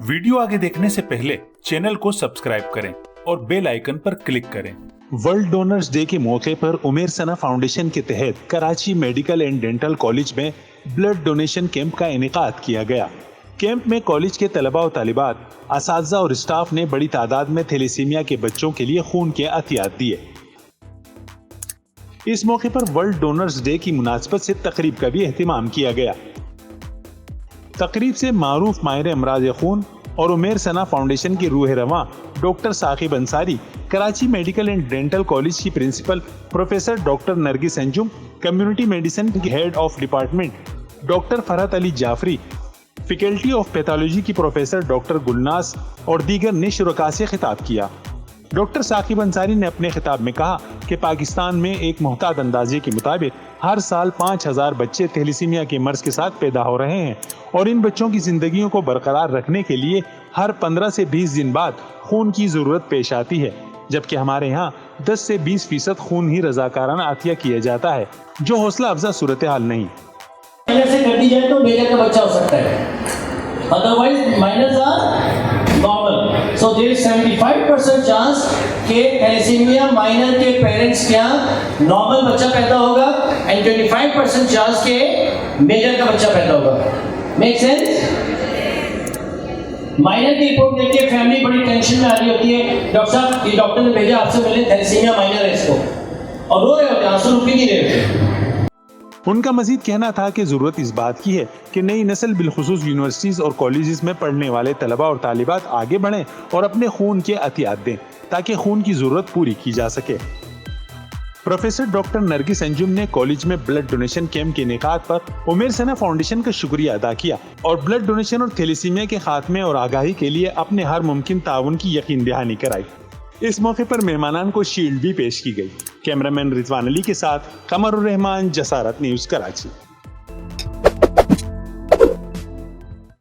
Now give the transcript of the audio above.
Video आगे देखने से पहले चैनल को सब्सक्राइब करें और बेल आइकन पर क्लिक करें। वर्ल्ड डोनर्स डे के मौके पर उमेर सना फाउंडेशन के तहत Karachi medical and dental college में ब्लड डोनेशन कैंप का इनेकाद किया गया। कैंप में कॉलेज के तलबा और तालिबात, असातिज़ा और स्टाफ ने बड़ी तादाद में थैलेसीमिया के बच्चों के लिए खून के अतियात दिए। इस मौके पर वर्ल्ड डोनर्स डे की मुनासबत से तकरीब का भी एहतमाम किया गया। तकरीब से मारूफ माहिर अमराज खून और उमेर सना फाउंडेशन की रूह रवां doctor Saqib Ansari, Karachi medical and dental college की principal professor doctor Nargis Anjum, community medicine की head of department doctor Farhat Ali Jafri, faculty of pathology की प्रोफेसर डॉक्टर गुलनास और दीगर ने शुरका से खिताब किया। डॉक्टर साकिब अंसारी ने अपने खिताब में कहा कि पाकिस्तान में एक मुहतात अंदाजे के मुताबिक हर साल 5000 बच्चे थैलेसीमिया के मर्ज के साथ पैदा हो रहे हैं और इन बच्चों की जिंदगियों को बरकरार रखने के लिए हर 15 से 20 दिन बाद खून की जरूरत पेश आती है, जबकि हमारे यहाँ 10 से 20% खून ही रजाकाराना आतिया किया जाता है, जो हौसला अफजा सूरत हाल नहीं। से कर दी जाए तो मेजर का बच्चा हो सकता है, otherwise minors are normal. So there is 75% chance कि थैलेसीमिया माइनर के पेरेंट्स क्या नॉर्मल बच्चा पैदा होगा एंड 25% चांस के मेजर का बच्चा पैदा होगा। Make sense? माइनर की रिपोर्ट देख के फैमिली बड़ी टेंशन में आ रही होती है, डॉक्टर साहब ये डॉक्टर ने भेजा आपसे मिले थैलेसीमिया माइनर है इसको, और रो रहे होते हैं, आंसू रुक ही नहीं रहे होते। उनका मजीद कहना था कि जरूरत इस बात की है कि नई नस्ल बिलखुसूस यूनिवर्सिटीज और कॉलेजेस में पढ़ने वाले तलबा और तालिबात आगे बढ़ें और अपने खून के अतियात दें ताकि खून की जरूरत पूरी की जा सके। प्रोफेसर डॉक्टर नरगिस अंजुम ने कॉलेज में ब्लड डोनेशन कैंप के इनेकाद पर उमेर सना फाउंडेशन का शुक्रिया अदा किया और ब्लड डोनेशन और थैलेसीमिया के खात्मे और आगाही के लिए अपने हर मुमकिन ताउन की यकीन दहानी कराई। इस मौके पर मेहमानान को शील्ड भी पेश की गई। कैमरामैन रिजवान अली के साथ कमरुर रहमान, जसारत न्यूज़, कराची।